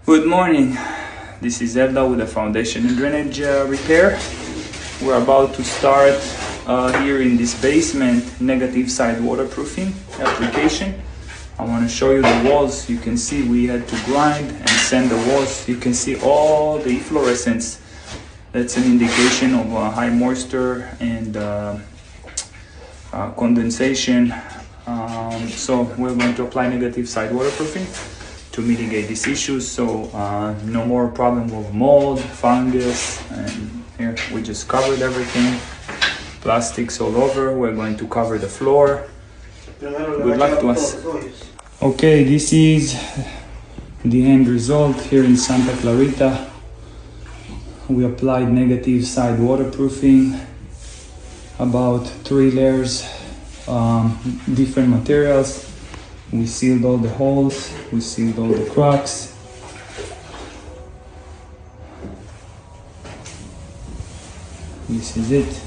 Good morning, this is Evda with the foundation and drainage repair. We're about to start here in this basement negative side waterproofing application. I want to show you the walls. You can see we had to grind and sand the walls. You can see all the efflorescence. That's an indication of high moisture and condensation. So we're going to apply negative side waterproofing to mitigate these issues, so no more problem with mold, fungus, and here we just covered everything. Plastics all over. We're going to cover the floor. Good luck to us. Okay, this is the end result here in Santa Clarita. We applied negative side waterproofing, about 3 layers, different materials. We sealed all the holes, we sealed all the cracks. This is it.